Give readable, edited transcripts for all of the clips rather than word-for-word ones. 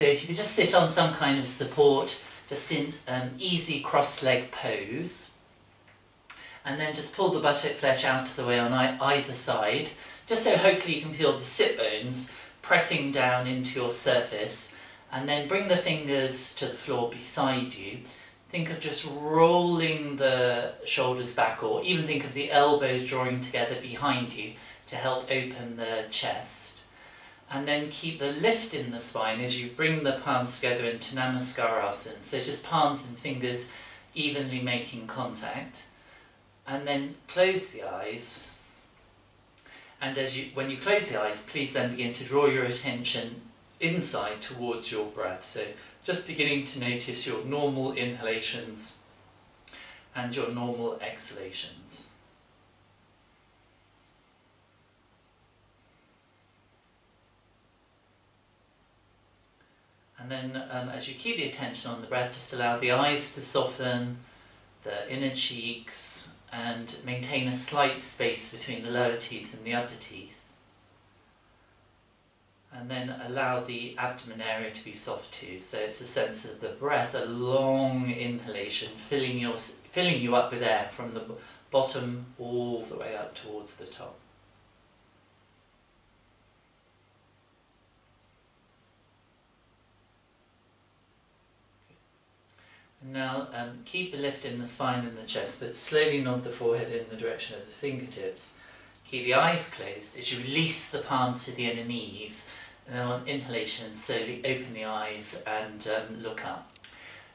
So if you could just sit on some kind of support, just in easy cross-leg pose, and then just pull the buttock flesh out of the way on either side, just so hopefully you can feel the sit bones pressing down into your surface, and then bring the fingers to the floor beside you. Think of just rolling the shoulders back, or even think of the elbows drawing together behind you to help open the chest. And then keep the lift in the spine as you bring the palms together into Namaskarasana. So just palms and fingers evenly making contact. And then close the eyes. And when you close the eyes, please then begin to draw your attention inside towards your breath. So just beginning to notice your normal inhalations and your normal exhalations. And then as you keep the attention on the breath, just allow the eyes to soften, the inner cheeks, and maintain a slight space between the lower teeth and the upper teeth. And then allow the abdomen area to be soft too. So it's a sense of the breath, a long inhalation, filling you up with air from the bottom all the way up towards the top. Now keep the lift in the spine and the chest, but slowly nod the forehead in the direction of the fingertips. Keep the eyes closed as you release the palms to the inner knees, and then on inhalation slowly open the eyes and look up.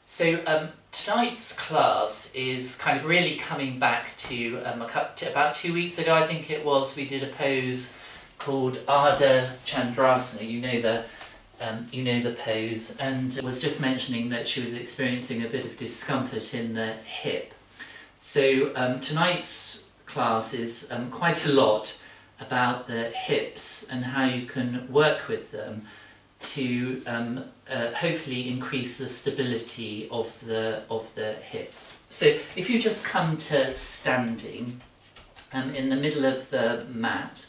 So tonight's class is kind of really coming back to about 2 weeks ago, I think it was, we did a pose called Ardha Chandrasana. You know the pose, and was just mentioning that she was experiencing a bit of discomfort in the hip. So tonight's class is quite a lot about the hips and how you can work with them to hopefully increase the stability of the hips. So if you just come to standing in the middle of the mat,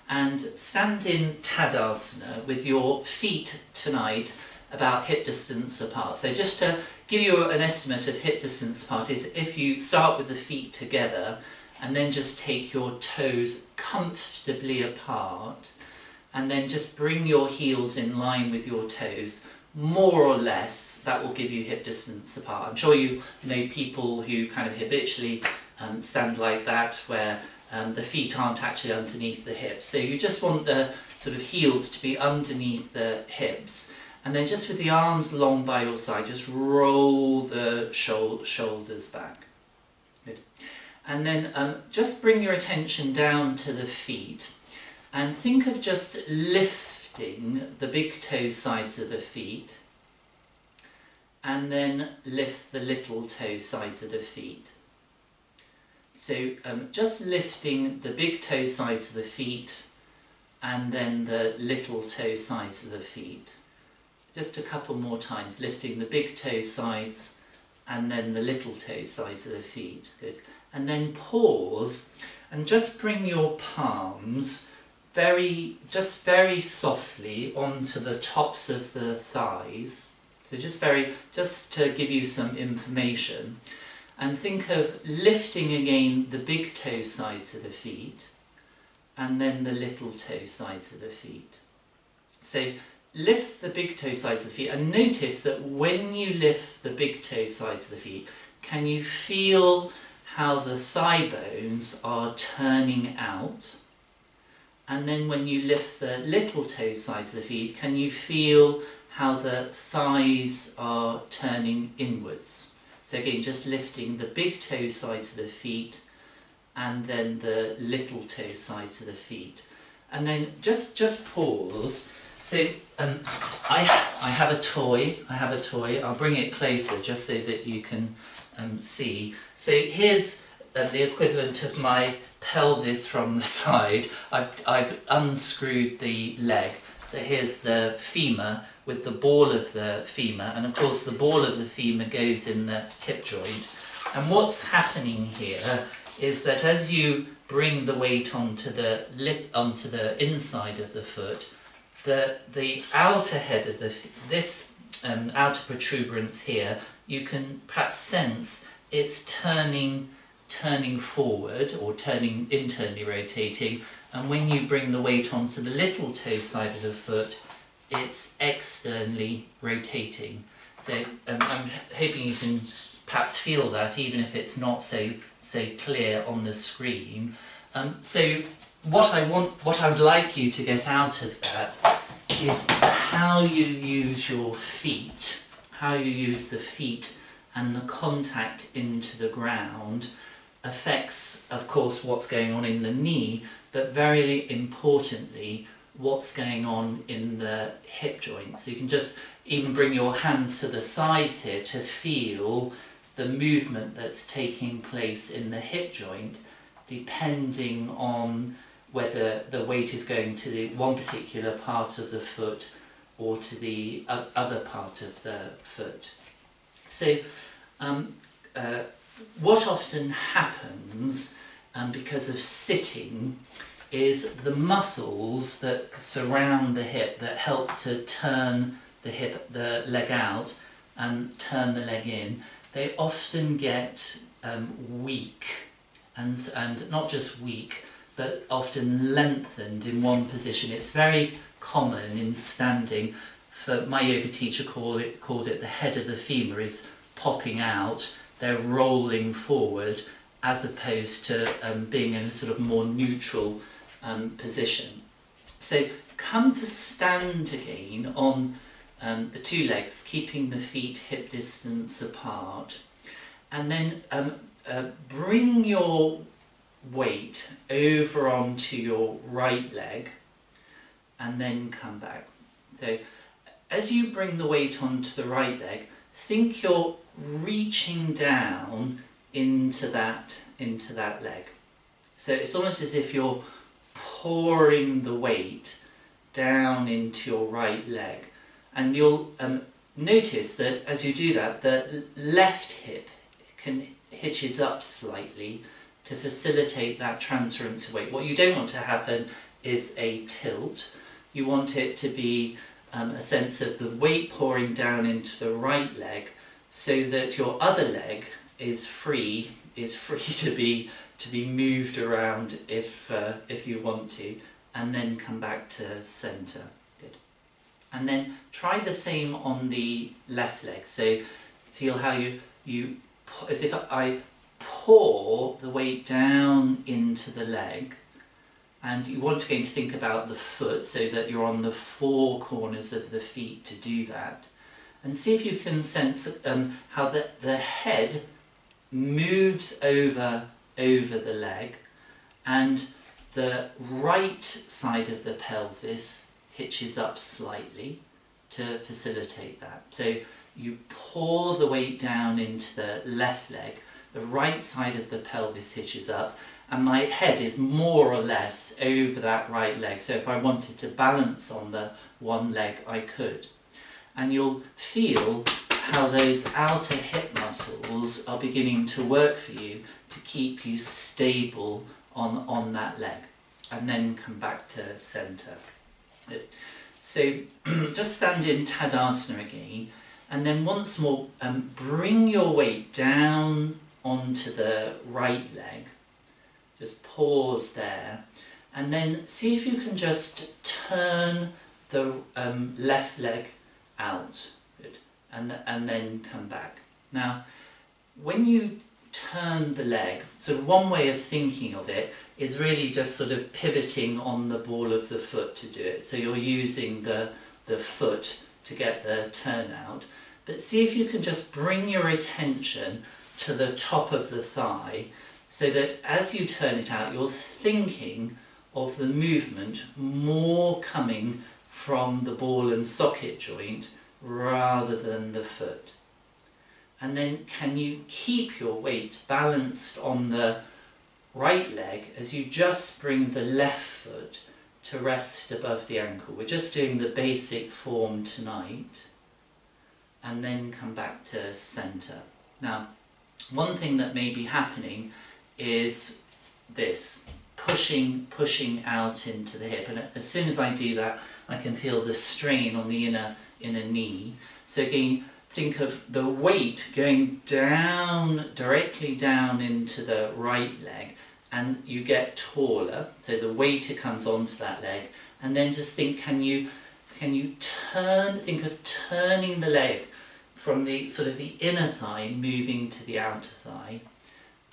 and stand in Tadasana with your feet tonight about hip distance apart. So just to give you an estimate of hip distance apart is if you start with the feet together and then just take your toes comfortably apart and then just bring your heels in line with your toes, more or less that will give you hip distance apart. I'm sure you know people who kind of habitually stand like that, where the feet aren't actually underneath the hips. So you just want the sort of heels to be underneath the hips, and then just with the arms long by your side, just roll the shoulders back. Good. And then just bring your attention down to the feet and think of just lifting the big toe sides of the feet and then lift the little toe sides of the feet. So just lifting the big toe sides of the feet and then the little toe sides of the feet. Just a couple more times, lifting the big toe sides and then the little toe sides of the feet. Good. And then pause and just bring your palms very softly onto the tops of the thighs. So just to give you some information. And think of lifting again the big toe sides of the feet and then the little toe sides of the feet. So lift the big toe sides of the feet and notice that when you lift the big toe sides of the feet, can you feel how the thigh bones are turning out? And then when you lift the little toe sides of the feet, can you feel how the thighs are turning inwards? So again, just lifting the big toe sides of the feet and then the little toe sides of the feet. And then just pause. So I have a toy. I'll bring it closer just so that you can see. So here's the equivalent of my pelvis from the side. I've unscrewed the leg. So here's the femur with the ball of the femur, and of course the ball of the femur goes in the hip joint. And what's happening here is that as you bring the weight onto the inside of the foot, the outer head of this outer protuberance here, you can perhaps sense it's turning forward or turning internally rotating, and when you bring the weight onto the little toe side of the foot, it's externally rotating. So I'm hoping you can perhaps feel that, even if it's not so clear on the screen. So what I would like you to get out of that is how you use your feet, how you use the feet and the contact into the ground affects, of course, what's going on in the knee, but very importantly, what's going on in the hip joint. So you can just even bring your hands to the sides here to feel the movement that's taking place in the hip joint, depending on whether the weight is going to the one particular part of the foot or to the other part of the foot. So what often happens because of sitting is the muscles that surround the hip that help to turn the leg out and turn the leg in, they often get weak, and not just weak, but often lengthened in one position. It's very common in standing. My yoga teacher called it the head of the femur is popping out. They're rolling forward as opposed to being in a sort of more neutral position. So come to stand again on the two legs, keeping the feet hip distance apart, and then bring your weight over onto your right leg and then come back. So as you bring the weight onto the right leg, think you're reaching down into that leg. So it's almost as if you're pouring the weight down into your right leg, and you'll notice that as you do that, the left hip hitches up slightly to facilitate that transference of weight. What you don't want to happen is a tilt. You want it to be a sense of the weight pouring down into the right leg, so that your other leg is free to be moved around if you want to, and then come back to centre. Good. And then try the same on the left leg. So feel how you as if I pour the weight down into the leg, and you want to think about the foot so that you're on the four corners of the feet to do that, and see if you can sense how the head moves over the leg, and the right side of the pelvis hitches up slightly to facilitate that. So you pour the weight down into the left leg, the right side of the pelvis hitches up, and my head is more or less over that right leg. So if I wanted to balance on the one leg, I could. And you'll feel how those outer hip muscles are beginning to work for you to keep you stable on that leg. And then come back to centre. So just stand in Tadasana again, and then once more bring your weight down onto the right leg. Just pause there, and then see if you can just turn the left leg out. Good. And then come back. Now, when you turn the leg, so one way of thinking of it is really just sort of pivoting on the ball of the foot to do it. So you're using the foot to get the turn out. But see if you can just bring your attention to the top of the thigh, so that as you turn it out, you're thinking of the movement more coming from the ball and socket joint rather than the foot. And then can you keep your weight balanced on the right leg as you just bring the left foot to rest above the ankle. We're just doing the basic form tonight, and then come back to centre. Now, one thing that may be happening is this, pushing out into the hip, and as soon as I do that, I can feel the strain on the inner knee. So again, think of the weight going down, directly down into the right leg, and you get taller, so the weight it comes onto that leg, and then just think, can you think of turning the leg from the sort of the inner thigh moving to the outer thigh,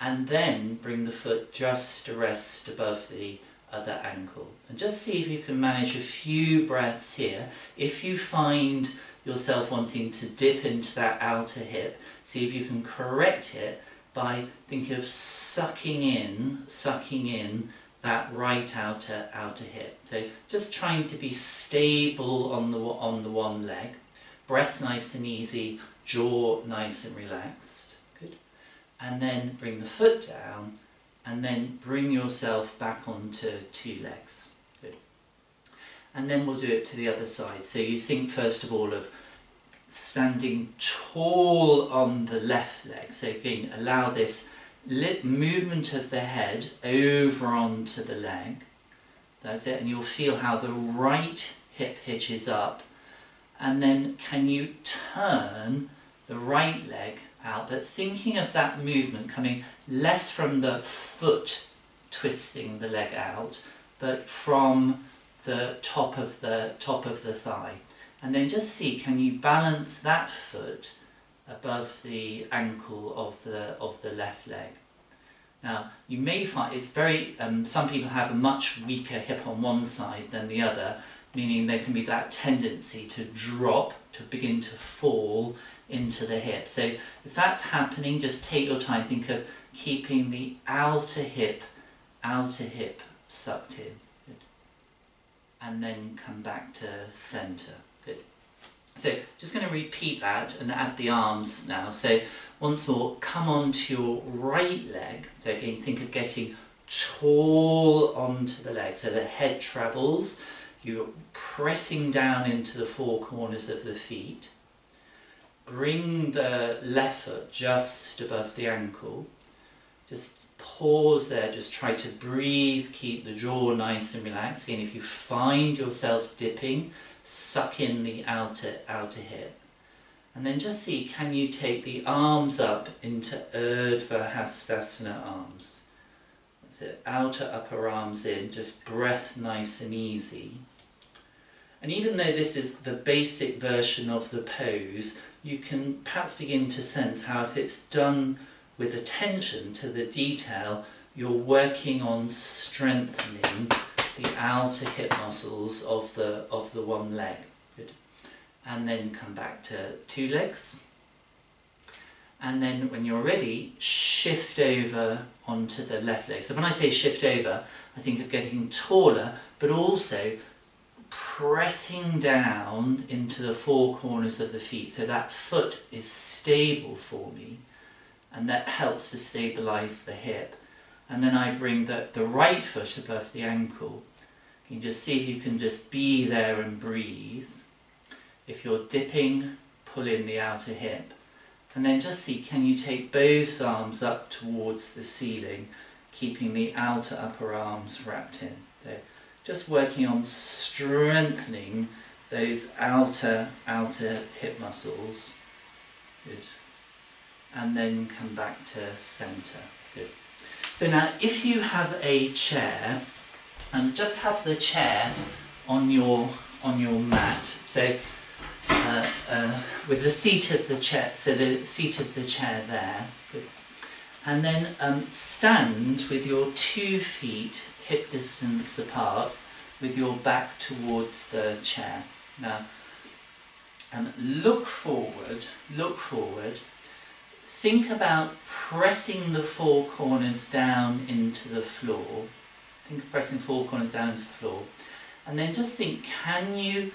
and then bring the foot just to rest above the other ankle. And just see if you can manage a few breaths here. If you find yourself wanting to dip into that outer hip, see if you can correct it by thinking of sucking in that right outer hip. So just trying to be stable on the one leg. Breath nice and easy, jaw nice and relaxed. Good. And then bring the foot down, and then bring yourself back onto two legs. Good. And then we'll do it to the other side. So you think first of all of standing tall on the left leg. So again, allow this movement of the head over onto the leg. That's it. And you'll feel how the right hip hitches up. And then can you turn the right leg out, but thinking of that movement coming less from the foot twisting the leg out, but from the top of the thigh. And then just see, can you balance that foot above the ankle of the left leg. Now you may find it's very, some people have a much weaker hip on one side than the other, meaning there can be that tendency to drop, to begin to fall into the hip. So if that's happening, just take your time, think of keeping the outer hip sucked in. Good. And then come back to centre. Good. So just going to repeat that and add the arms now. So once more, come onto your right leg. So again, think of getting tall onto the leg. So the head travels, you're pressing down into the four corners of the feet. Bring the left foot just above the ankle. Just pause there, just try to breathe, keep the jaw nice and relaxed. Again, if you find yourself dipping, suck in the outer hip. And then just see, can you take the arms up into Urdhva Hastasana arms. That's it, outer upper arms in, just breath nice and easy. And even though this is the basic version of the pose, you can perhaps begin to sense how if it's done with attention to the detail, you're working on strengthening the outer hip muscles of the one leg. Good. And then come back to two legs. And then when you're ready, shift over onto the left leg. So when I say shift over, I think of getting taller, but also pressing down into the four corners of the feet, so that foot is stable for me, and that helps to stabilize the hip. And then I bring the right foot above the ankle. You can just see if you can just be there and breathe. If you're dipping, pull in the outer hip. And then just see, can you take both arms up towards the ceiling, keeping the outer upper arms wrapped in. There. Just working on strengthening those outer hip muscles. Good. And then come back to centre. Good. So now if you have a chair, and just have the chair on your mat. So with the seat of the chair, so the seat of the chair there. Good. And then stand with your 2 feet hip distance apart, with your back towards the chair. Now, and look forward. Think about pressing the four corners down into the floor. Think of pressing 4 corners down into the floor. And then just think, can you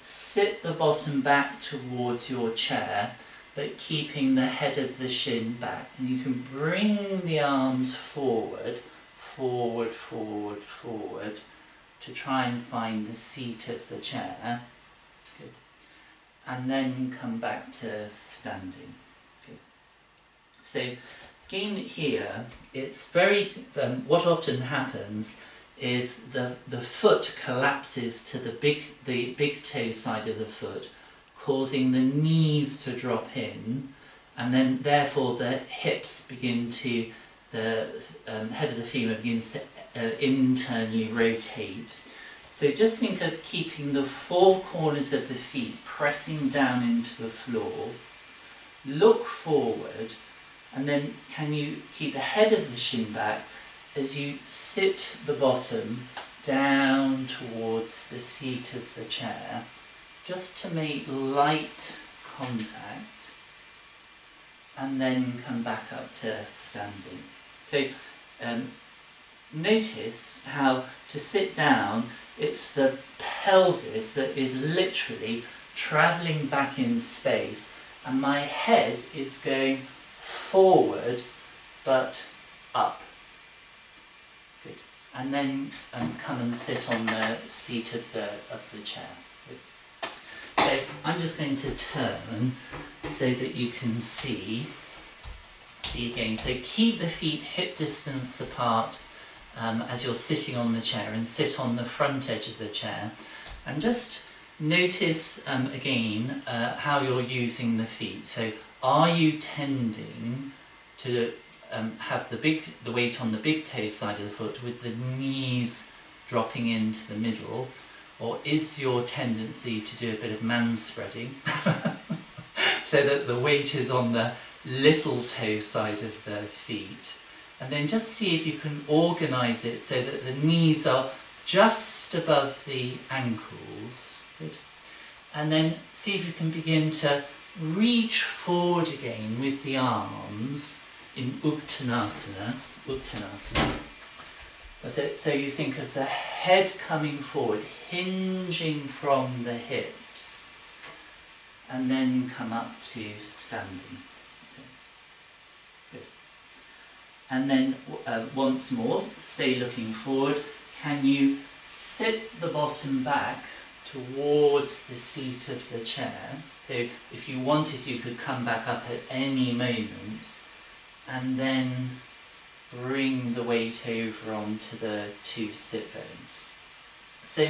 sit the bottom back towards your chair, but keeping the head of the shin back? And you can bring the arms forward, to try and find the seat of the chair. Good. And then come back to standing. Good. So again here, it's very, what often happens is the foot collapses to the big toe side of the foot, causing the knees to drop in, and then therefore the hips begin to, the head of the femur begins to internally rotate. So just think of keeping the four corners of the feet pressing down into the floor, look forward, and then can you keep the head of the shin back as you sit the bottom down towards the seat of the chair, just to make light contact, and then come back up to standing. So notice how to sit down, it's the pelvis that is literally travelling back in space, and my head is going forward but up. Good. And then come and sit on the seat of the chair. Good. So I'm just going to turn so that you can see again. So keep the feet hip distance apart as you're sitting on the chair, and sit on the front edge of the chair, and just notice again how you're using the feet. So are you tending to have the weight on the big toe side of the foot with the knees dropping into the middle, or is your tendency to do a bit of man spreading so that the weight is on the little toe side of the feet? And then just see if you can organise it so that the knees are just above the ankles. Good. And then see if you can begin to reach forward again with the arms in Uttanasana. So you think of the head coming forward, hinging from the hips, and then come up to standing. Good. And then once more, stay looking forward. Can you sit the bottom back towards the seat of the chair? So if you wanted, you could come back up at any moment, and then bring the weight over onto the two sit bones. So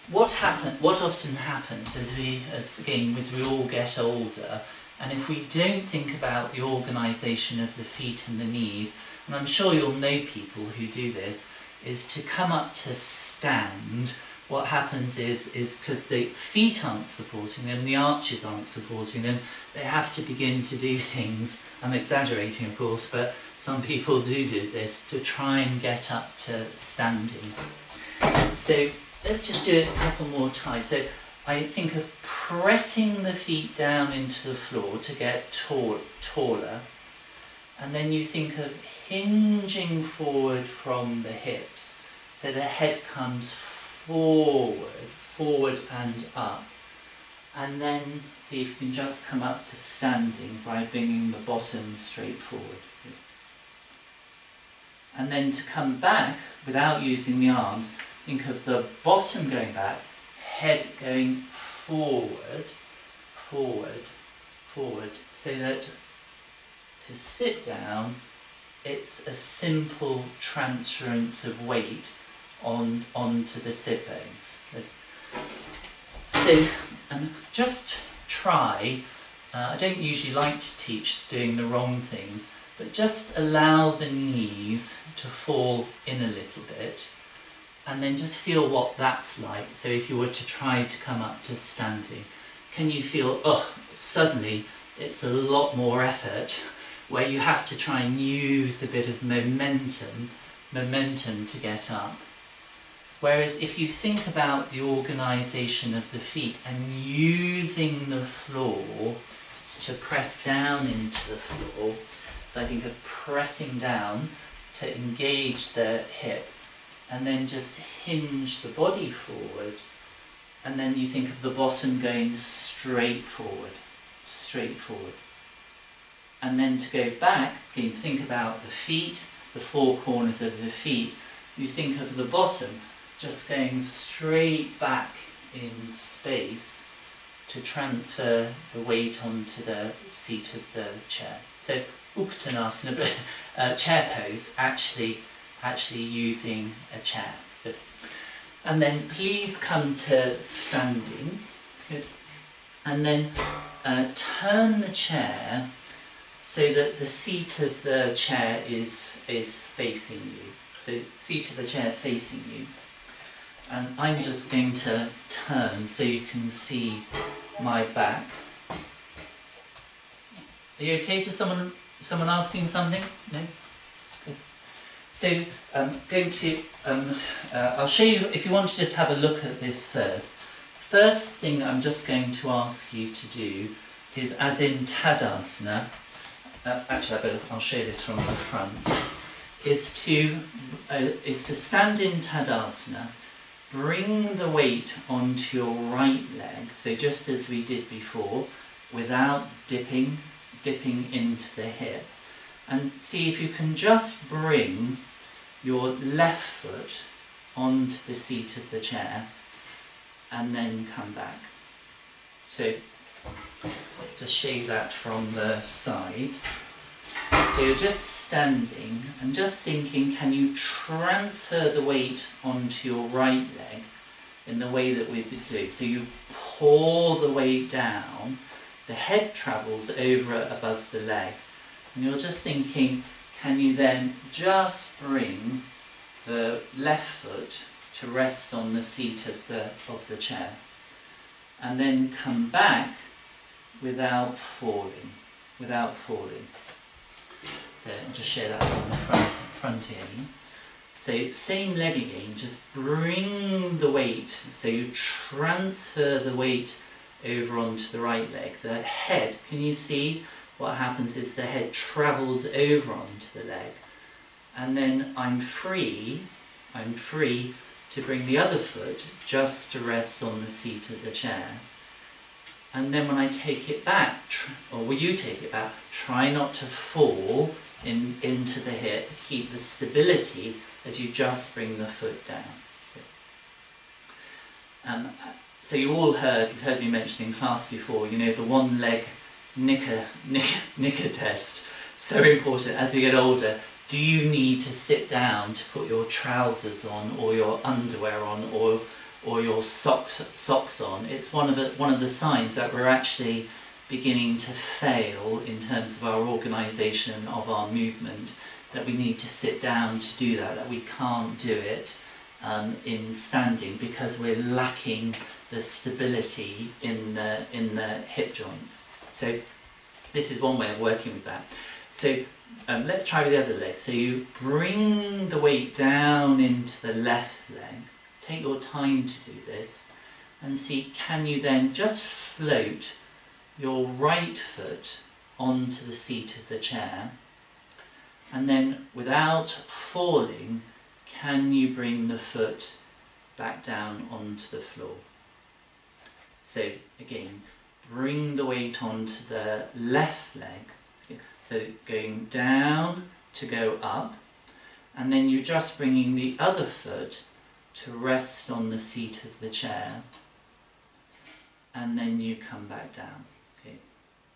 what often happens as we all get older, and if we don't think about the organisation of the feet and the knees, and I'm sure you'll know people who do this, is to come up to stand. What happens is because the feet aren't supporting them, the arches aren't supporting them, they have to begin to do things, I'm exaggerating of course, but some people do this to try and get up to standing. So let's just do it a couple more times. So I think of pressing the feet down into the floor to get taller, and then you think of hinging forward from the hips, so the head comes forward and up, and then see if you can just come up to standing by bringing the bottom straight forward. And then to come back without using the arms, think of the bottom going back, head going forward, so that to sit down, it's a simple transference of weight onto the sit bones. So just try, I don't usually like to teach doing the wrong things, but just allow the knees to fall in a little bit, and then just feel what that's like. So if you were to try to come up to standing, can you feel, suddenly it's a lot more effort, where you have to try and use a bit of momentum to get up. Whereas if you think about the organisation of the feet and using the floor to press down into the floor, so I think of pressing down to engage the hip, and then just hinge the body forward, and then you think of the bottom going straight forward. And then to go back, again, think about the feet, the four corners of the feet. You think of the bottom just going straight back in space to transfer the weight onto the seat of the chair. So Uttanasana, chair pose, actually actually using a chair. Good. And then please come to standing. Good. And then turn the chair so that the seat of the chair is facing you. So seat of the chair facing you. And I'm just going to turn so you can see my back. Are you okay to someone asking something? No? Good. So going to, I'll show you, if you want to just have a look at this first. First thing I'm just going to ask you to do is, as in Tadasana, actually I'll show this from the front, is to stand in Tadasana, bring the weight onto your right leg, so just as we did before, without dipping into the hip, and see if you can just bring your left foot onto the seat of the chair and then come back. So just show you that from the side. So you're just standing and just thinking, can you transfer the weight onto your right leg in the way that we've been doing? So you pour the weight down, the head travels over above the leg, and you're just thinking, can you then just bring the left foot to rest on the seat of the chair, and then come back without falling. So I'll just share that on the front again. So same leg again, just bring the weight, so you transfer the weight over onto the right leg. The head, can you see what happens is the head travels over onto the leg, and then I'm free to bring the other foot just to rest on the seat of the chair. And then when I take it back, or when you take it back, try not to fall into the hip. Keep the stability as you just bring the foot down. So you all you've heard me mention in class before, you know, the one leg knicker test. So important as we get older. Do you need to sit down to put your trousers on, or your underwear on, or your socks on? It's one of the signs that we're actually beginning to fail in terms of our organisation of our movement, that we need to sit down to do that we can't do it in standing because we're lacking the stability in the hip joints. So this is one way of working with that. So let's try with the other leg. So you bring the weight down into the left leg. Take your time to do this and see, can you then just float your right foot onto the seat of the chair, and then without falling, can you bring the foot back down onto the floor? So again, bring the weight onto the left leg, so going down to go up, and then you're just bringing the other foot to rest on the seat of the chair, and then you come back down. Okay,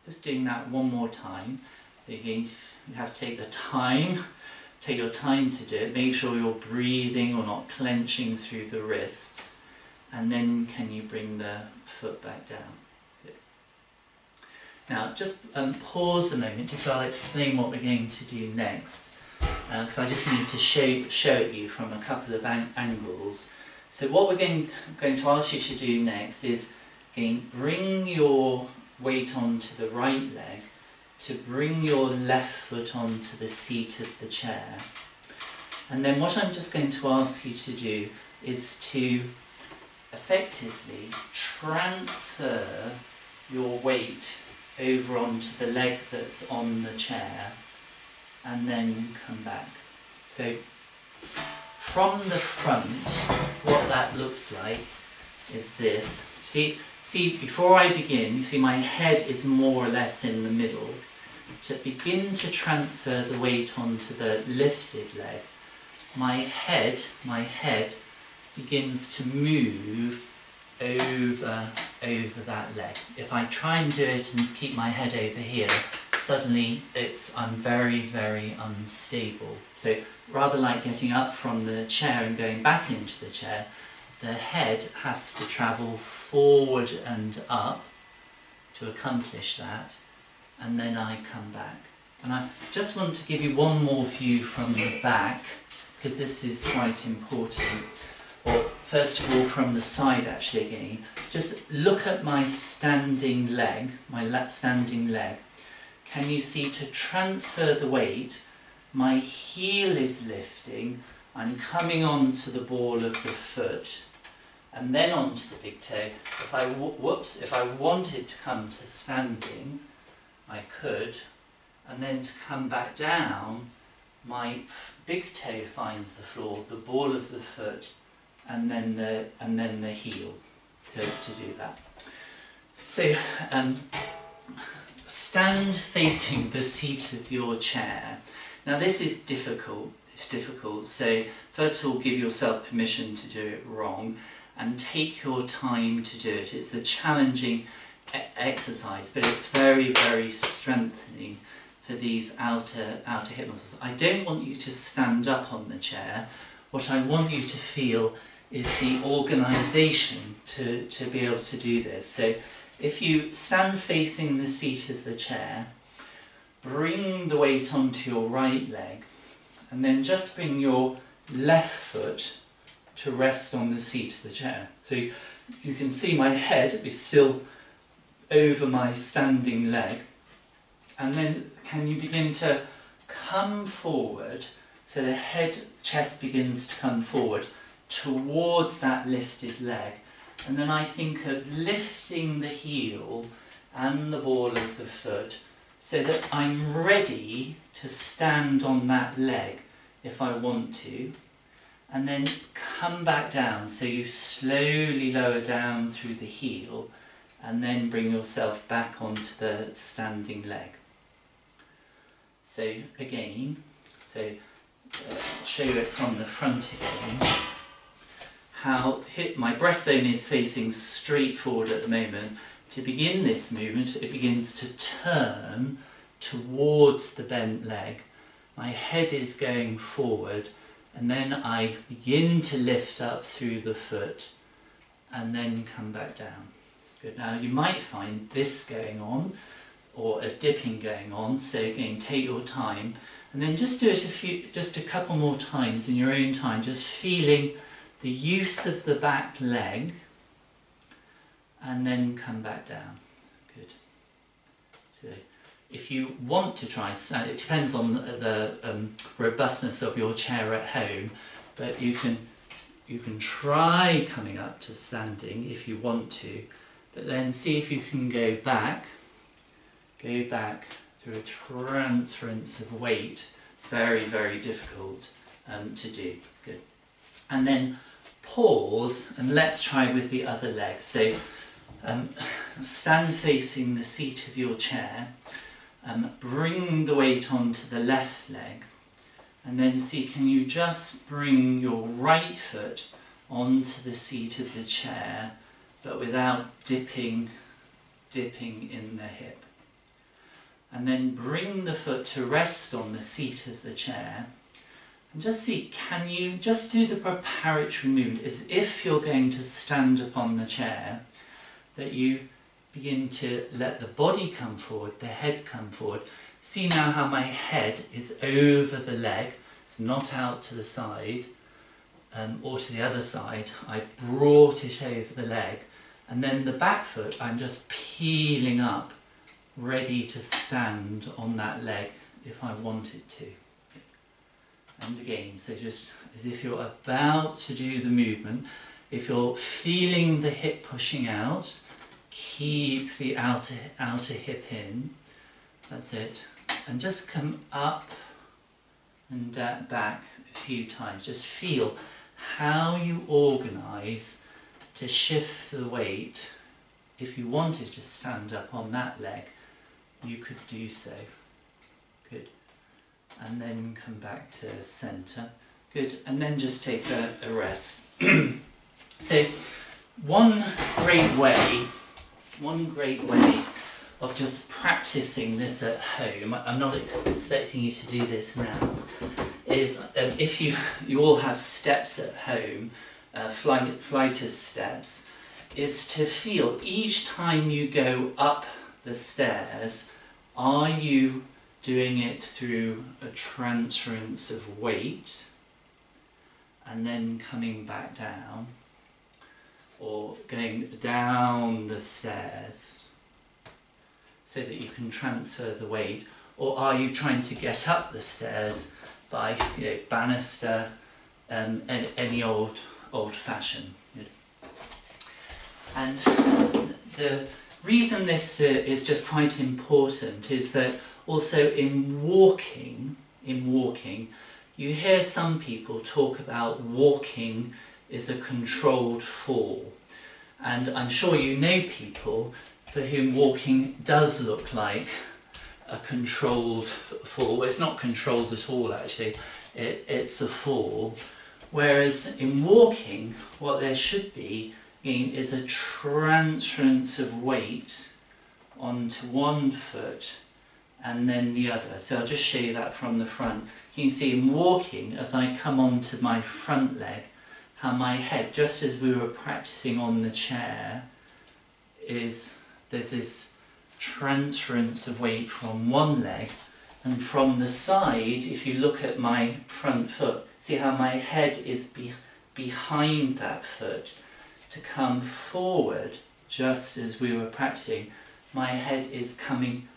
just doing that one more time. Again, you have to take your time to do it. Make sure you're breathing or not clenching through the wrists, and then can you bring the foot back down. Good. Now just pause a moment, just so I'll explain what we're going to do next, because I just need to show it you from a couple of angles. So what we're going to ask you to do next is, again, bring your weight onto the right leg, to bring your left foot onto the seat of the chair. And then what I'm just going to ask you to do is to effectively transfer your weight over onto the leg that's on the chair, and then come back. So from the front, what that looks like is this. See, before I begin, you see my head is more or less in the middle. To begin to transfer the weight onto the lifted leg, my head begins to move over that leg. If I try and do it and keep my head over here, suddenly I'm very, very unstable. So rather like getting up from the chair and going back into the chair, the head has to travel forward and up to accomplish that, and then I come back. And I just want to give you one more view from the back, because this is quite important. Or first of all from the side actually again, just look at my standing leg, standing leg. Can you see, to transfer the weight, my heel is lifting, I'm coming onto the ball of the foot, and then onto the big toe. If I wanted to come to standing, I could, and then to come back down, my big toe finds the floor, the ball of the foot, and then the heel to do that. So stand facing the seat of your chair. Now this is difficult. It's difficult. So first of all, give yourself permission to do it wrong, and take your time to do it. It's a challenging exercise, but it's very, very strengthening for these outer hip muscles. I don't want you to stand up on the chair. What I want you to feel is the organisation to be able to do this. So if you stand facing the seat of the chair, bring the weight onto your right leg, and then just bring your left foot to rest on the seat of the chair. So you can see my head is still over my standing leg, and then can you begin to come forward, so the chest begins to come forward towards that lifted leg, and then I think of lifting the heel and the ball of the foot so that I'm ready to stand on that leg if I want to, and then come back down, so you slowly lower down through the heel and then bring yourself back onto the standing leg. So again, show it from the front again, how my breastbone is facing straight forward at the moment. To begin this movement, it begins to turn towards the bent leg. My head is going forward, and then I begin to lift up through the foot and then come back down. Good. Now you might find this going on, or a dipping going on, so again take your time and then just do it just a couple more times in your own time, just feeling the use of the back leg, and then come back down. Good. So if you want to try stand, it depends on the robustness of your chair at home, but you can try coming up to standing if you want to, but then see if you can go back through a transference of weight. Very, very difficult to do. Good. And then pause, and let's try with the other leg. So stand facing the seat of your chair, bring the weight onto the left leg, and then see, can you just bring your right foot onto the seat of the chair, but without dipping in the hip. And then bring the foot to rest on the seat of the chair, and just see, can you just do the preparatory movement as if you're going to stand upon the chair, that you begin to let the body come forward, the head come forward. See now how my head is over the leg, it's not out to the side or to the other side. I've brought it over the leg, and then the back foot I'm just peeling up, ready to stand on that leg if I wanted to. And again, so just as if you're about to do the movement, if you're feeling the hip pushing out, keep the outer hip in, that's it, and just come up and back a few times. Just feel how you organise to shift the weight. If you wanted to stand up on that leg, you could do so. Good. And then come back to centre. Good. And then just take a rest. So one great way of just practicing this at home, I'm not expecting you to do this now, is if you all have steps at home, flight of steps, is to feel each time you go up the stairs, are you doing it through a transference of weight and then coming back down, or going down the stairs so that you can transfer the weight, or are you trying to get up the stairs by, you know, banister, any old fashion. And the reason this is just quite important is that also in walking, you hear some people talk about walking is a controlled fall. And I'm sure you know people for whom walking does look like a controlled fall. Well, it's not controlled at all, actually. It's a fall. Whereas in walking, what there should be is a transference of weight onto one foot and then the other. So I'll just show you that from the front. You can see in walking, as I come onto my front leg, how my head, just as we were practicing on the chair, there's this transference of weight from one leg, and from the side, if you look at my front foot, see how my head is behind that foot to come forward, just as we were practicing. My head is coming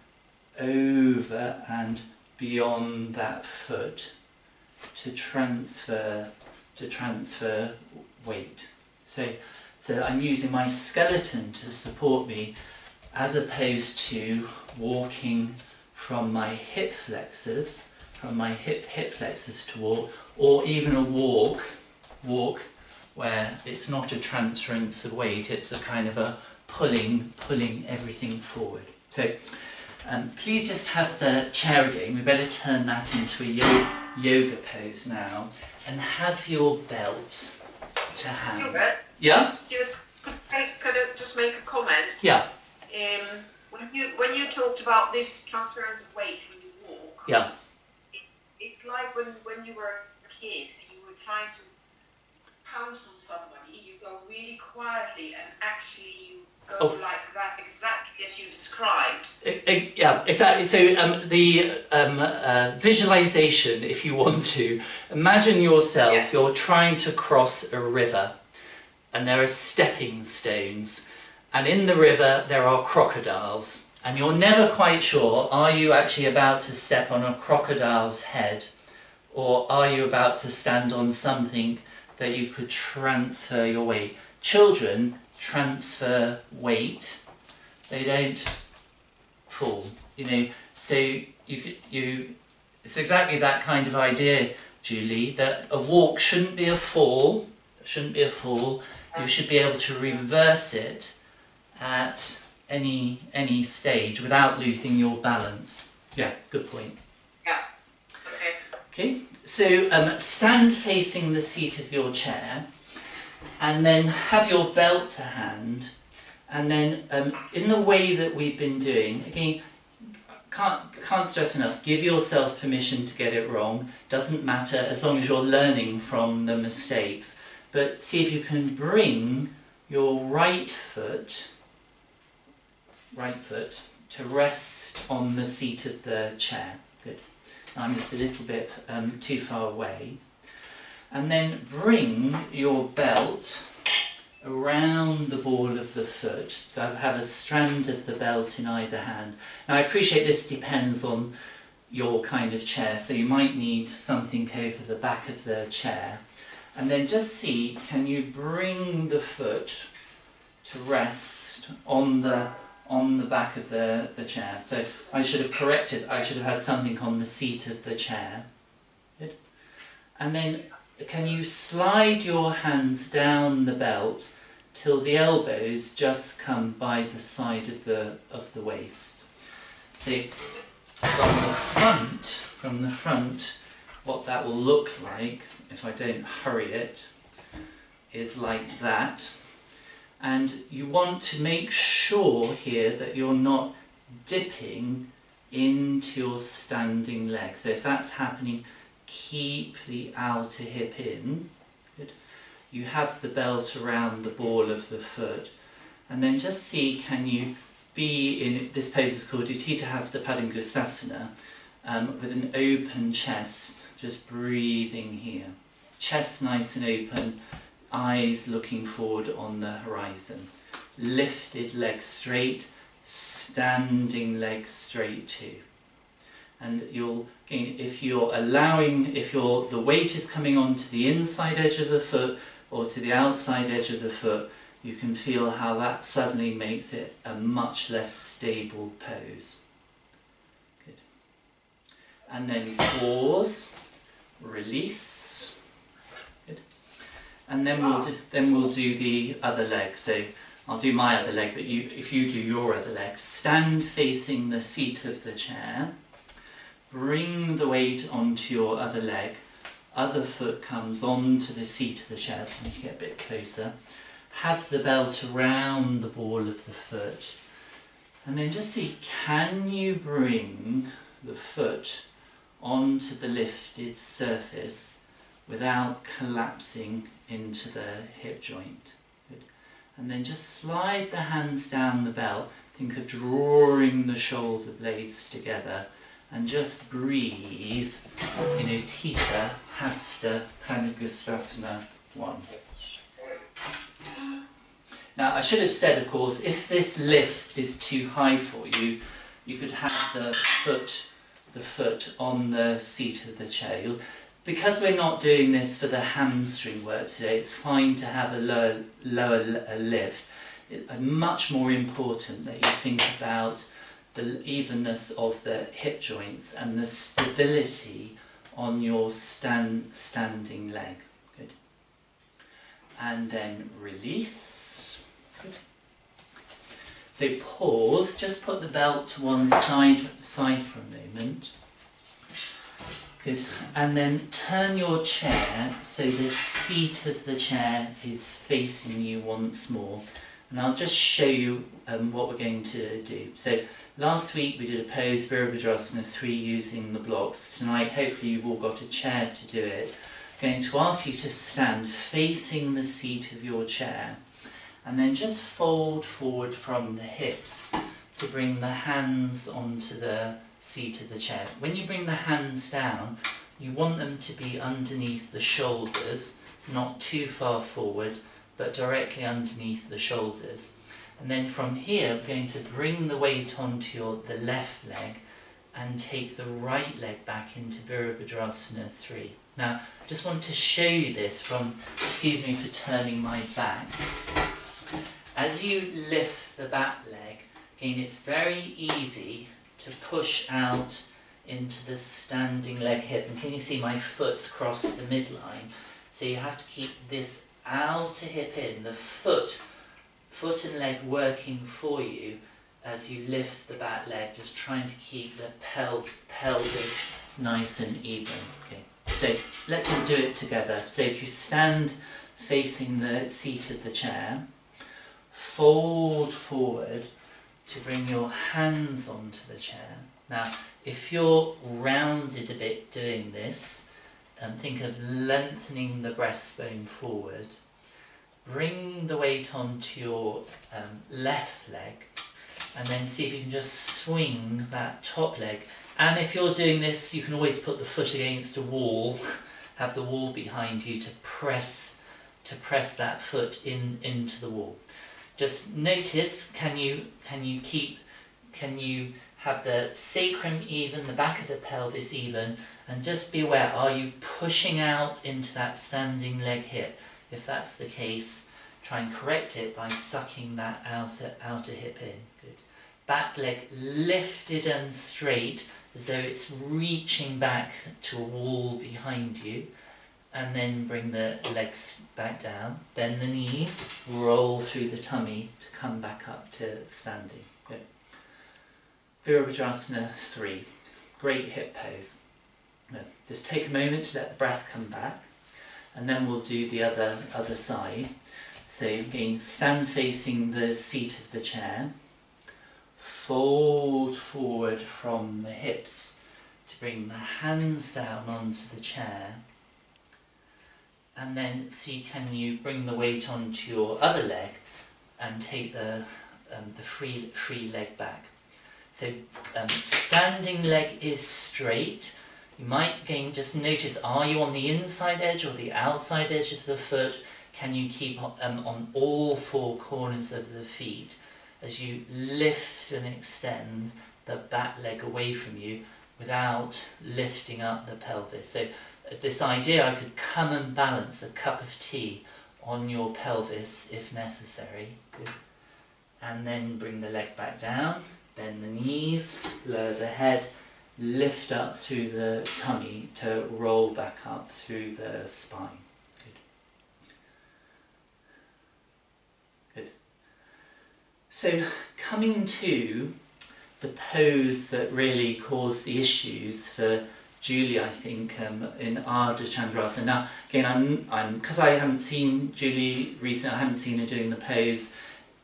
over and beyond that foot to transfer weight. So I'm using my skeleton to support me, as opposed to walking from my hip flexors, to walk, or even a walk where it's not a transference of weight, it's a kind of a pulling everything forward. So please just have the chair again. We better turn that into a yoga pose now, and have your belt to hand. Stewart? Yeah? Stewart, could I just make a comment? Yeah. When you talked about this transference of weight when you walk, Yeah. It's like when you were a kid and you were trying to pounce on somebody, you go really quietly and actually you go like that, exactly as you described. Yeah, exactly. So the visualization, if you want to, imagine yourself, you're trying to cross a river and there are stepping stones, and in the river there are crocodiles, and you're never quite sure, are you actually about to step on a crocodile's head, or are you about to stand on something that you could transfer your weight? Children transfer weight, they don't fall, you know. So it's exactly that kind of idea, Julie, that a walk shouldn't be a fall. You should be able to reverse it at any stage without losing your balance. Yeah, good point. Yeah. Okay, so stand facing the seat of your chair, and then have your belt to hand, and then in the way that we've been doing, again, can't stress enough, give yourself permission to get it wrong. Doesn't matter, as long as you're learning from the mistakes. But see if you can bring your right foot to rest on the seat of the chair. Good. I'm just a little bit too far away. And then bring your belt around the ball of the foot. So have a strand of the belt in either hand. Now I appreciate this depends on your kind of chair, so you might need something over the back of the chair. And then just see, can you bring the foot to rest on the back of the chair? So I should have corrected, I should have had something on the seat of the chair. Good. And then can you slide your hands down the belt till the elbows just come by the side of the waist. See, from the front, what that will look like, if I don't hurry it, is like that. And you want to make sure here that you're not dipping into your standing leg. So if that's happening, keep the outer hip in. Good. You have the belt around the ball of the foot, and then just see, can you be in, this pose is called Utthita Hasta Padangusthasana, with an open chest, just breathing here. Chest nice and open, eyes looking forward on the horizon. Lifted leg straight, standing leg straight too. And you'll, again, if you're allowing, if the weight is coming onto the inside edge of the foot or to the outside edge of the foot, you can feel how that suddenly makes it a much less stable pose. Good. And then pause, release. Good. And then we'll do the other leg. So I'll do my other leg, but if you do your other leg, stand facing the seat of the chair. Bring the weight onto your other leg. Other foot comes onto the seat of the chair. So I need to get a bit closer. Have the belt around the ball of the foot. And then just see, can you bring the foot onto the lifted surface without collapsing into the hip joint? Good. And then just slide the hands down the belt. Think of drawing the shoulder blades together. And just breathe in Utthita Hasta Padangusthasana 1. Now I should have said, of course, if this lift is too high for you, you could have the foot on the seat of the chair. Because we're not doing this for the hamstring work today, it's fine to have a lower lift. It's much more important that you think about the evenness of the hip joints and the stability on your standing leg. Good. And then release. Good. So pause, just put the belt to one side for a moment. Good. And then turn your chair so the seat of the chair is facing you once more. And I'll just show you what we're going to do. So last week we did a pose, Virabhadrasana 3, using the blocks. Tonight, hopefully you've all got a chair to do it. I'm going to ask you to stand facing the seat of your chair and then just fold forward from the hips to bring the hands onto the seat of the chair. When you bring the hands down, you want them to be underneath the shoulders, not too far forward, but directly underneath the shoulders. And then from here, we're going to bring the weight onto the left leg and take the right leg back into Virabhadrasana 3. Now, I just want to show you this from, excuse me for turning my back. As you lift the back leg, again, it's very easy to push out into the standing leg hip. And can you see my foot's crossed the midline? So you have to keep this outer hip in, the foot and leg working for you as you lift the back leg, just trying to keep the pelvis nice and even. Okay. So let's all do it together. So if you stand facing the seat of the chair, fold forward to bring your hands onto the chair. Now, if you're rounded a bit doing this, think of lengthening the breastbone forward. Bring the weight onto your left leg and then see if you can just swing that top leg. And if you're doing this, you can always put the foot against a wall, have the wall behind you to press that foot into the wall. Just notice, can you have the sacrum even, the back of the pelvis even, and just be aware, are you pushing out into that standing leg hip? If that's the case, try and correct it by sucking that outer hip in. Good. Back leg lifted and straight, as though it's reaching back to a wall behind you. And then bring the legs back down. Bend the knees, roll through the tummy to come back up to standing. Good. Virabhadrasana 3. Great hip pose. Good. Just take a moment to let the breath come back. And then we'll do the other side. So again, stand facing the seat of the chair. fold forward from the hips to bring the hands down onto the chair. And then see, can you bring the weight onto your other leg and take the free leg back. So standing leg is straight. You might again just notice, are you on the inside edge or the outside edge of the foot? Can you keep on all four corners of the feet as you lift and extend the back leg away from you without lifting up the pelvis? So this idea, I could come and balance a cup of tea on your pelvis if necessary. Good. And then bring the leg back down, bend the knees, lower the head, lift up through the tummy to roll back up through the spine. Good. Good. So coming to the pose that really caused the issues for Julie, I think, in Ardha Chandrasana. Now, again, because I haven't seen Julie recently, I haven't seen her doing the pose.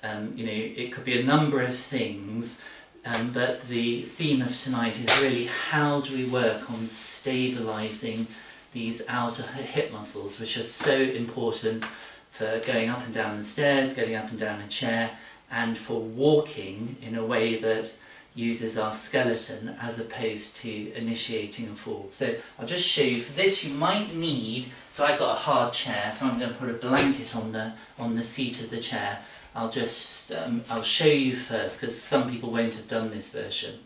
You know, it could be a number of things, but the theme of tonight is really how do we work on stabilising these outer hip muscles, which are so important for going up and down the stairs, getting up and down a chair, and for walking in a way that uses our skeleton as opposed to initiating a fall. So I'll just show you. For this you might need, so I've got a hard chair, so I'm going to put a blanket on the seat of the chair. I'll just, I'll show you first because some people won't have done this version.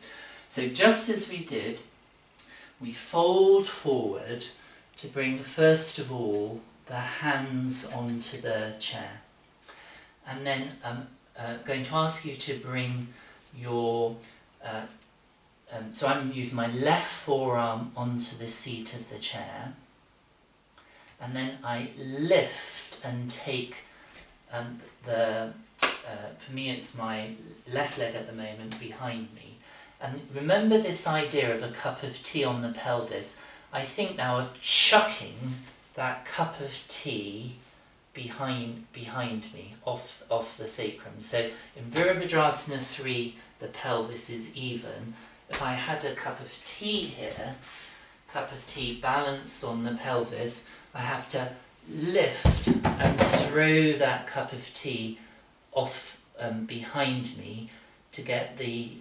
So just as we did, we fold forward to bring first of all the hands onto the chair. And then I'm going to ask you to bring your, so I'm using my left forearm onto the seat of the chair. And then I lift and take for me it's my left leg at the moment behind me. And remember this idea of a cup of tea on the pelvis. I think now of chucking that cup of tea behind me, off the sacrum. So in Virabhadrasana 3, the pelvis is even. If I had a cup of tea here, cup of tea balanced on the pelvis, I have to lift and throw that cup of tea off behind me to get the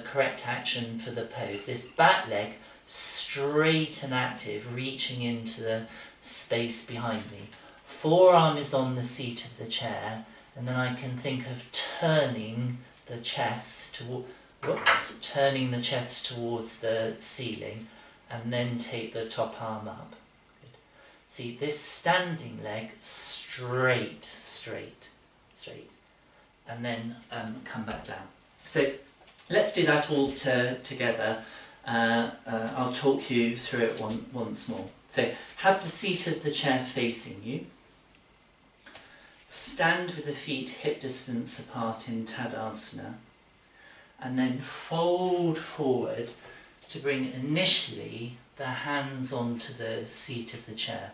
correct action for the pose. This back leg straight and active, reaching into the space behind me. Forearm is on the seat of the chair, and then I can think of turning the chest turning the chest towards the ceiling, and then take the top arm up. Good. See, this standing leg straight, and then come back down. So let's do that all together. I'll talk you through it once more. So have the seat of the chair facing you. Stand with the feet hip distance apart in Tadasana, and then fold forward to bring initially the hands onto the seat of the chair.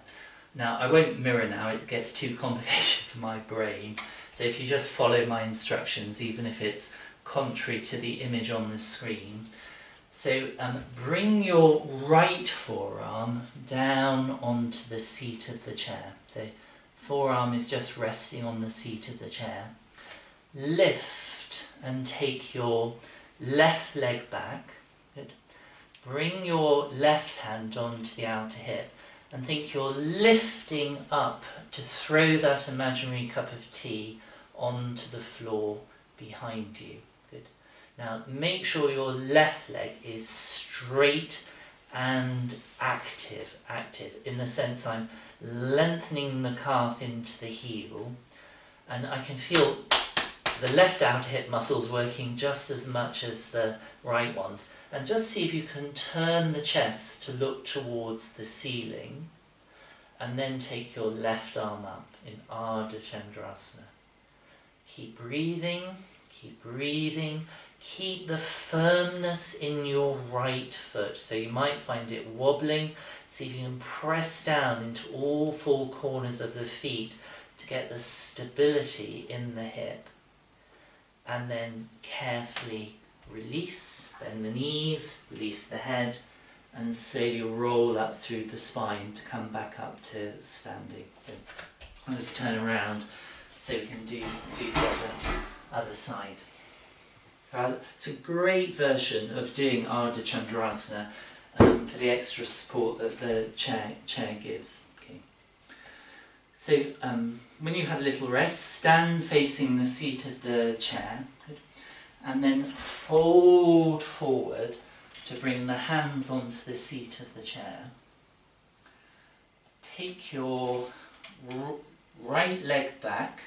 Now I won't mirror now, it gets too complicated for my brain, so if you just follow my instructions, even if it's contrary to the image on the screen. So bring your right forearm down onto the seat of the chair. So forearm is just resting on the seat of the chair. Lift and take your left leg back. Good. Bring your left hand onto the outer hip and think you're lifting up to throw that imaginary cup of tea onto the floor behind you. Good. Now make sure your left leg is straight and active in the sense I'm lengthening the calf into the heel, and I can feel the left outer hip muscles working just as much as the right ones. And just see if you can turn the chest to look towards the ceiling, and then take your left arm up in Ardha Chandrasana. Keep breathing, keep breathing. Keep the firmness in your right foot. So you might find it wobbling. See if you can press down into all four corners of the feet to get the stability in the hip. and then carefully release, bend the knees, release the head, and slowly roll up through the spine to come back up to standing. I'll just turn around so we can do the other side. It's a great version of doing Ardha Chandrasana for the extra support that the chair gives. Okay. So when you had a little rest, stand facing the seat of the chair. Good. And then fold forward to bring the hands onto the seat of the chair. Take your right leg back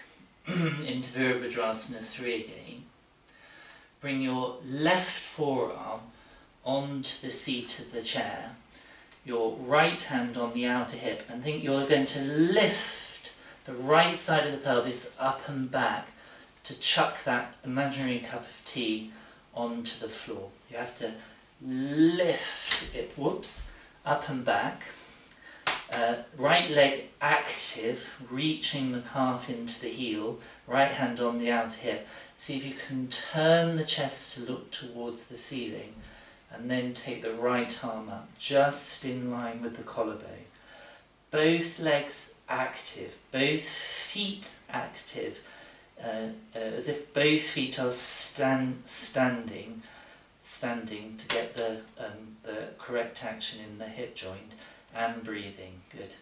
into Virabhadrasana 3 again. Bring your left forearm onto the seat of the chair. Your right hand on the outer hip, and think you're going to lift the right side of the pelvis up and back to chuck that imaginary cup of tea onto the floor. You have to lift it, up and back. Right leg active, reaching the calf into the heel, right hand on the outer hip. See if you can turn the chest to look towards the ceiling, and then take the right arm up, just in line with the collarbone. Both legs active, both feet active, as if both feet are standing to get the correct action in the hip joint, and breathing. Good.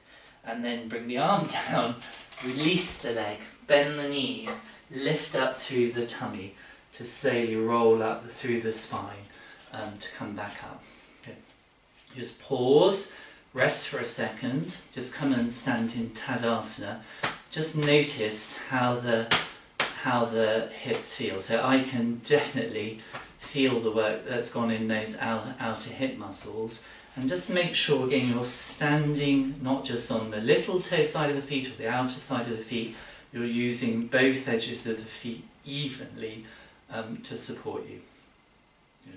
And then bring the arm down, release the leg, bend the knees, lift up through the tummy to slowly roll up through the spine to come back up. Good. Just pause, rest for a second, just come and stand in Tadasana. Just notice how the hips feel. So I can definitely feel the work that's gone in those outer hip muscles, and just make sure again you're standing not just on the little toe side of the feet or the outer side of the feet, you're using both edges of the feet evenly to support you. Yeah.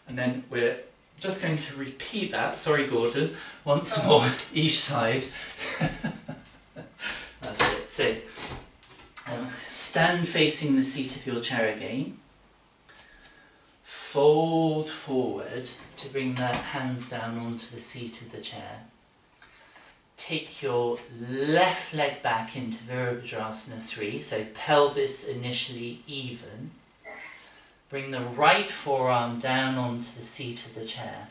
And then we're just going to repeat that, sorry Gordon, once more each side. That's it. So stand facing the seat of your chair again. Fold forward to bring the hands down onto the seat of the chair. Take your left leg back into Virabhadrasana 3, so pelvis initially even. Bring the right forearm down onto the seat of the chair.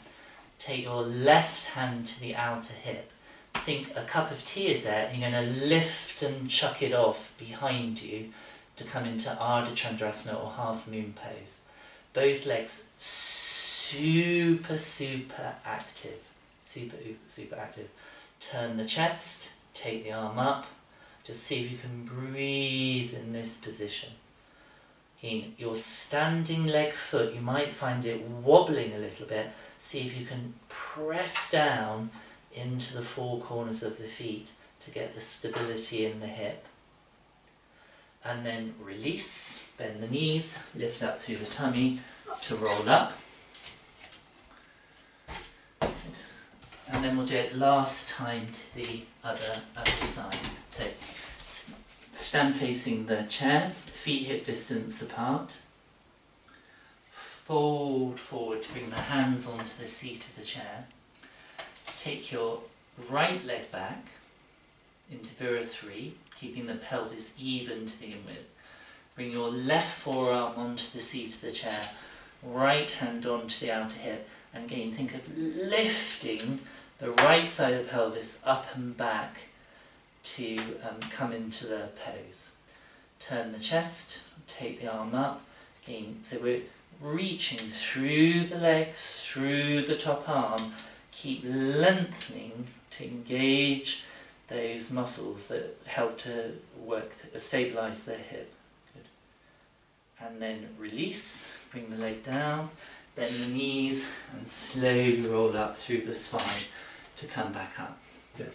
Take your left hand to the outer hip. Think a cup of tea is there, and you're going to lift and chuck it off behind you to come into Ardha Chandrasana or half moon pose. Both legs super active, super active. Turn the chest, take the arm up, just see if you can breathe in this position. Again, your standing leg foot, you might find it wobbling a little bit. See if you can press down into the four corners of the feet to get the stability in the hip. And then release, bend the knees, lift up through the tummy to roll up. And then we'll do it last time to the other side. So stand facing the chair, feet hip distance apart. Fold forward to bring the hands onto the seat of the chair. Take your right leg back into Vira 3, keeping the pelvis even to begin with. Bring your left forearm onto the seat of the chair, right hand onto the outer hip, and again think of lifting the right side of the pelvis up and back to come into the pose. Turn the chest, take the arm up, again, so we're reaching through the legs, through the top arm, keep lengthening to engage those muscles that help to stabilise the hip. Good. And then release, bring the leg down, bend the knees and slowly roll up through the spine to come back up. Good.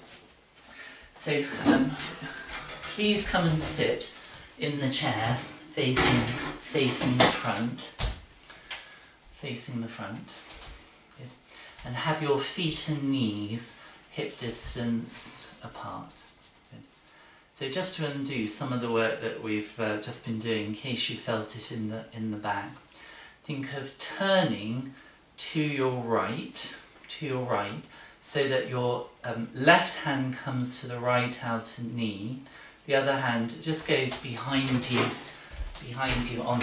So please come and sit in the chair facing the front. Facing the front. Good. And have your feet and knees hip distance apart. Good. So just to undo some of the work that we've just been doing, in case you felt it in the back, think of turning to your right, so that your left hand comes to the right outer knee, the other hand just goes behind you on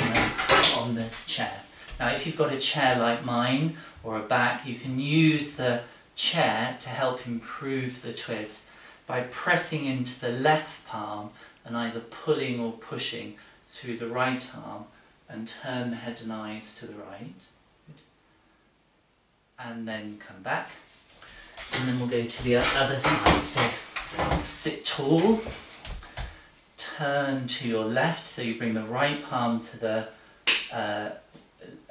the chair. Now if you've got a chair like mine or a back, you can use the chair to help improve the twist by pressing into the left palm and either pulling or pushing through the right arm, and turn the head and eyes to the right. And then come back. And then we'll go to the other side. So sit tall, turn to your left, so you bring the right palm to the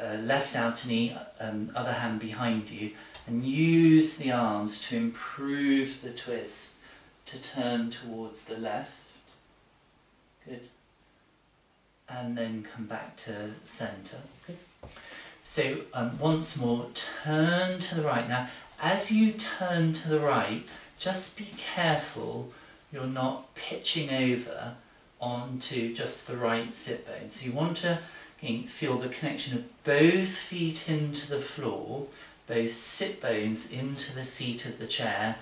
left outer knee, other hand behind you, and use the arms to improve the twist to turn towards the left. Good. And then come back to centre. Good. So once more, turn to the right. Now, as you turn to the right, just be careful you're not pitching over onto just the right sit bone. So you want to feel the connection of both feet into the floor, both sit bones into the seat of the chair,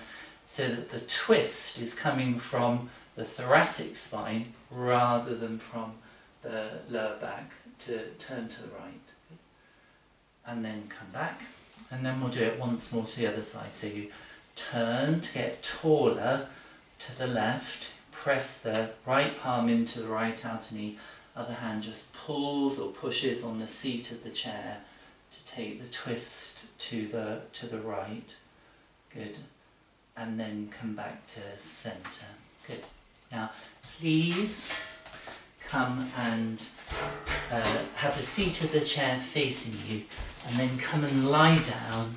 so that the twist is coming from the thoracic spine rather than from the lower back, to turn to the right. And then come back. And then we'll do it once more to the other side. So you turn to get taller to the left, press the right palm into the right outer knee, other hand just pulls or pushes on the seat of the chair to take the twist to the right. Good. And then come back to centre. Good. Now please come and have the seat of the chair facing you, and then come and lie down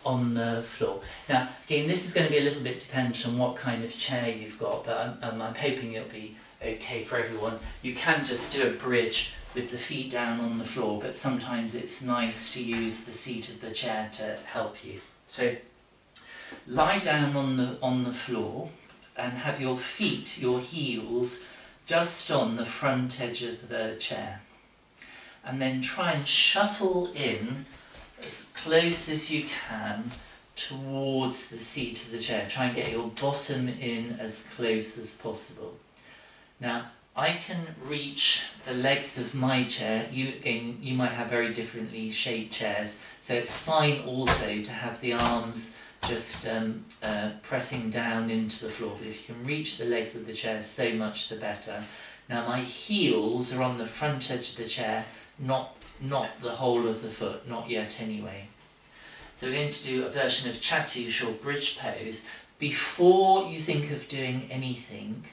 on the floor. Now again, this is going to be a little bit dependent on what kind of chair you've got, but I'm hoping it'll be okay for everyone. You can just do a bridge with the feet down on the floor, but sometimes it's nice to use the seat of the chair to help you. So lie down on the floor and have your feet, your heels, just on the front edge of the chair. And then try and shuffle in as close as you can towards the seat of the chair. Try and get your bottom in as close as possible. Now, I can reach the legs of my chair. You might have very differently shaped chairs, so it's fine also to have the arms just pressing down into the floor. But if you can reach the legs of the chair, so much the better. Now my heels are on the front edge of the chair, not the whole of the foot, not yet anyway. So we're going to do a version of Chattoosh or bridge pose. Before you think of doing anything,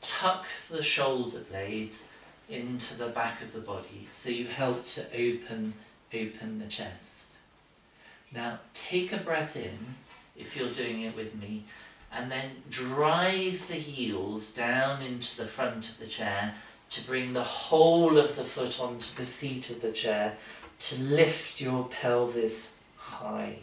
tuck the shoulder blades into the back of the body, so you help to open the chest. Now take a breath in, if you're doing it with me, and then drive the heels down into the front of the chair to bring the whole of the foot onto the seat of the chair to lift your pelvis high.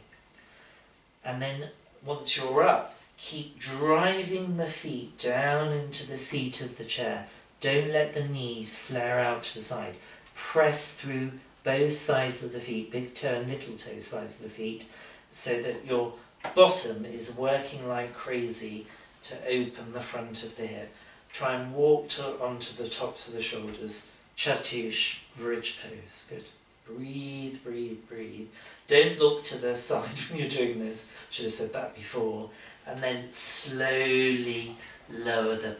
And then once you're up, keep driving the feet down into the seat of the chair. Don't let the knees flare out to the side. Press through both sides of the feet, big toe and little toe sides of the feet, so that your bottom is working like crazy to open the front of the hip. Try and walk onto the tops of the shoulders. Chattoosh, bridge pose. Good. Breathe, breathe, breathe. Don't look to the side when you're doing this. Should have said that before. And then slowly lower the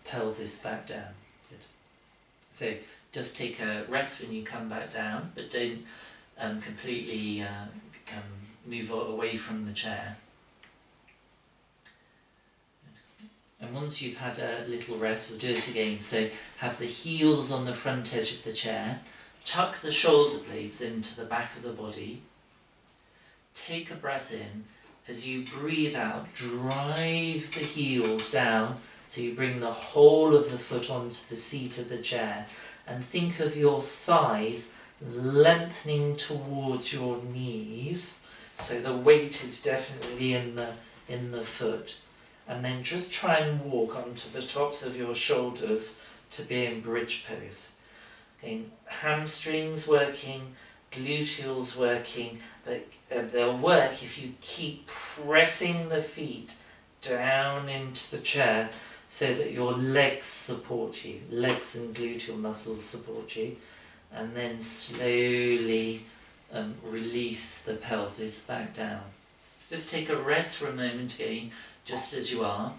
pelvis back down. Good. So just take a rest when you come back down, but don't completely move away from the chair. And once you've had a little rest, we'll do it again. So have the heels on the front edge of the chair, tuck the shoulder blades into the back of the body, take a breath in. As you breathe out, drive the heels down so you bring the whole of the foot onto the seat of the chair, and think of your thighs lengthening towards your knees, so the weight is definitely in the foot. and then just try and walk onto the tops of your shoulders to be in bridge pose. Okay, hamstrings working, gluteals working, they'll work if you keep pressing the feet down into the chair so that your legs support you, legs and gluteal muscles support you, and then slowly release the pelvis back down. Just take a rest for a moment again, just as you are.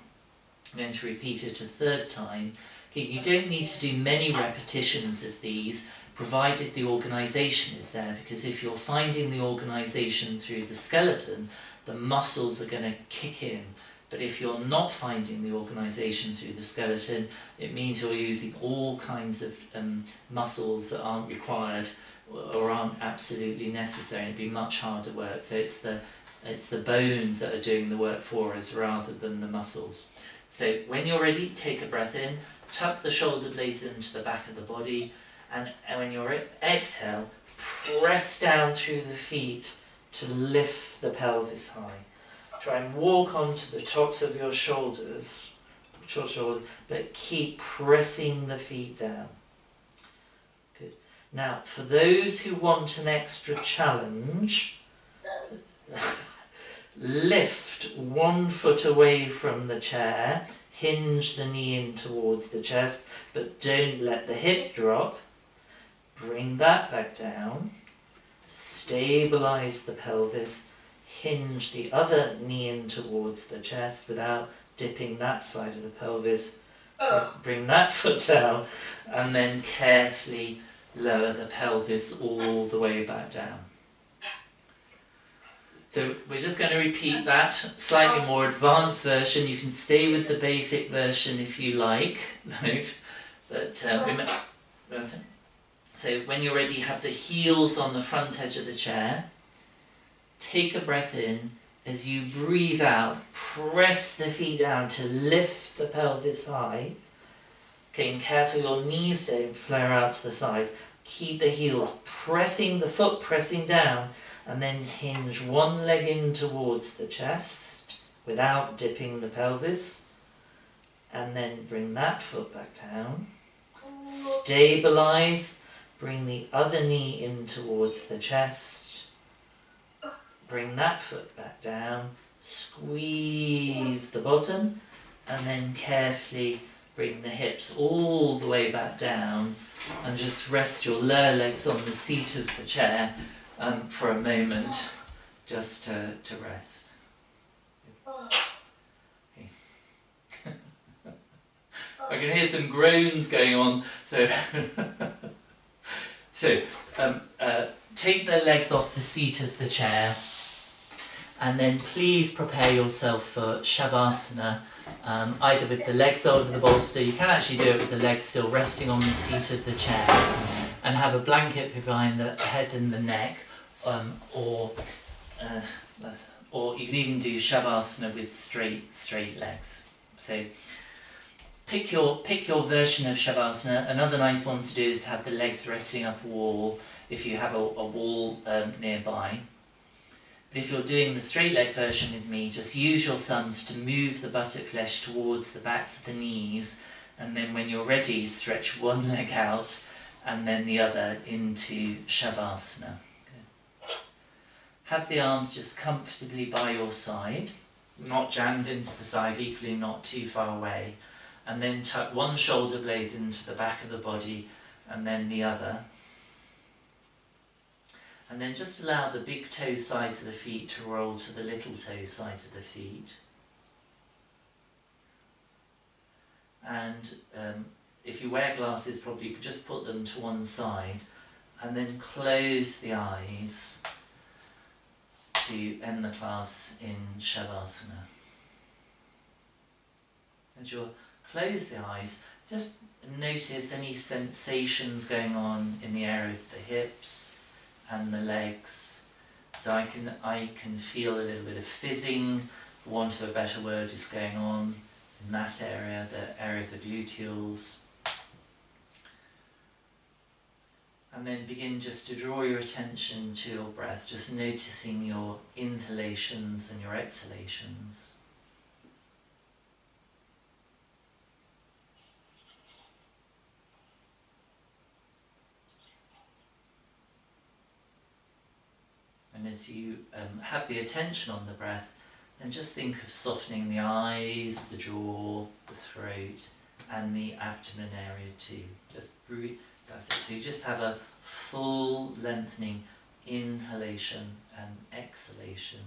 I'm going to repeat it a third time. Okay, you don't need to do many repetitions of these, provided the organisation is there, because if you're finding the organisation through the skeleton, the muscles are going to kick in. But if you're not finding the organisation through the skeleton, it means you're using all kinds of muscles that aren't required or aren't absolutely necessary. It'd be much harder work. So it's the bones that are doing the work for us rather than the muscles. So when you're ready, take a breath in, tuck the shoulder blades into the back of the body, and when you're exhale, press down through the feet to lift the pelvis high. Try and walk onto the tops of your shoulders, but keep pressing the feet down. Good. Now, for those who want an extra challenge, lift 1 foot away from the chair, hinge the knee in towards the chest, but don't let the hip drop. Bring that back down, stabilise the pelvis, hinge the other knee in towards the chest without dipping that side of the pelvis. Bring that foot down, and then carefully lower the pelvis all the way back down. So we're just going to repeat that, slightly more advanced version. You can stay with the basic version if you like. But so when you're ready, have the heels on the front edge of the chair. Take a breath in. As you breathe out, press the feet down to lift the pelvis high. Okay, and carefully your knees don't flare out to the side. Keep the heels pressing, the foot pressing down, and then hinge one leg in towards the chest without dipping the pelvis. And then bring that foot back down. Stabilise. Bring the other knee in towards the chest. Bring that foot back down. Squeeze the bottom. And then carefully bring the hips all the way back down. And just rest your lower legs on the seat of the chair for a moment, just to rest. Okay. I can hear some groans going on, so take the legs off the seat of the chair, and then please prepare yourself for Shavasana, either with the legs over the bolster. You can actually do it with the legs still resting on the seat of the chair, and have a blanket behind the head and the neck, or you can even do Shavasana with straight legs. So pick your version of Shavasana. Another nice one to do is to have the legs resting up a wall if you have a wall nearby. But if you're doing the straight leg version with me, just use your thumbs to move the buttock flesh towards the backs of the knees, and then when you're ready, stretch one leg out and then the other into Shavasana. Good. Have the arms just comfortably by your side, not jammed into the side, equally not too far away, and then tuck one shoulder blade into the back of the body and then the other. And then just allow the big toe sides of the feet to roll to the little toe sides of the feet. And if you wear glasses, probably just put them to one side, and then close the eyes to end the class in Shavasana. As you close the eyes, just notice any sensations going on in the area of the hips and the legs. So I can feel a little bit of fizzing, for want of a better word, is going on in that area, the area of the gluteals. And then begin just to draw your attention to your breath, just noticing your inhalations and your exhalations. And as you have the attention on the breath, then just think of softening the eyes, the jaw, the throat, and the abdomen area too. Just breathe. That's it. So you just have a full lengthening inhalation and exhalation.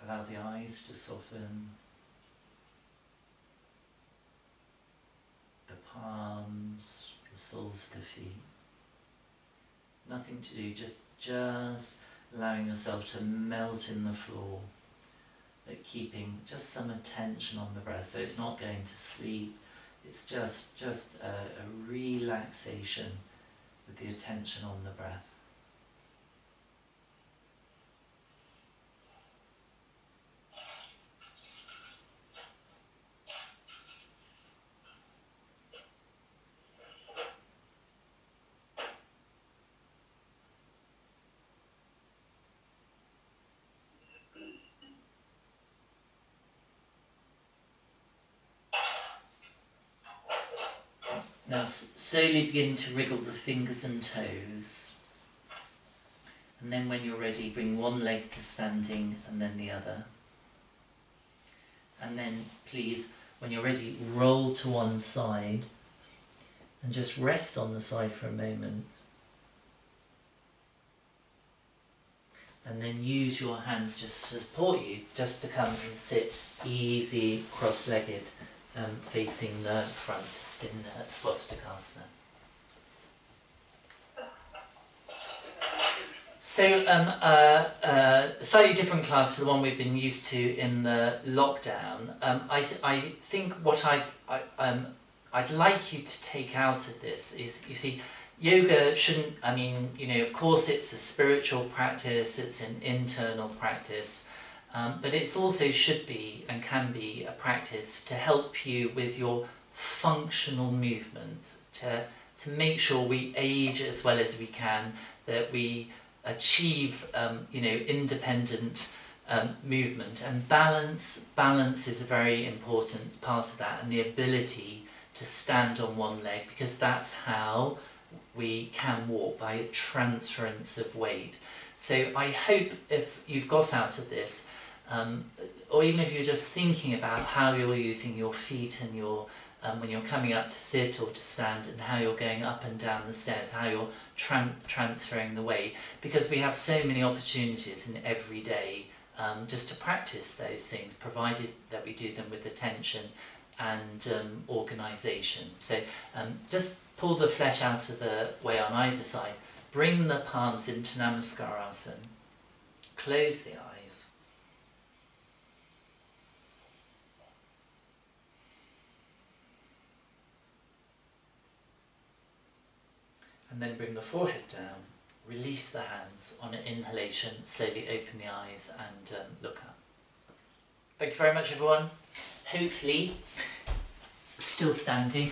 Allow the eyes to soften, the palms, the soles of the feet. Nothing to do, just allowing yourself to melt in the floor, but keeping just some attention on the breath. So it's not going to sleep, it's just a relaxation with the attention on the breath. Now slowly begin to wriggle the fingers and toes, and then when you're ready, bring one leg to standing and then the other. And then please, when you're ready, roll to one side and just rest on the side for a moment. And then use your hands just to support you, just to come and sit easy, cross-legged, facing the front, just in swastikasana. So a slightly different class to the one we've been used to in the lockdown. I think what I'd like you to take out of this is, you see, yoga shouldn't, I mean, you know, of course it's a spiritual practice, it's an internal practice, but it also should be and can be a practice to help you with your functional movement, to make sure we age as well as we can, that we achieve you know, independent movement, and balance is a very important part of that, and the ability to stand on one leg, because that's how we can walk, by transference of weight. So I hope if you've got out of this, or even if you're just thinking about how you're using your feet and your when you're coming up to sit or to stand, and how you're going up and down the stairs, how you're transferring the weight, because we have so many opportunities in every day just to practice those things, provided that we do them with attention and organisation. So just pull the flesh out of the way on either side, bring the palms into Namaskarasana, close the eyes, and then bring the forehead down, release the hands on an inhalation, slowly open the eyes and look up. Thank you very much everyone, hopefully still standing.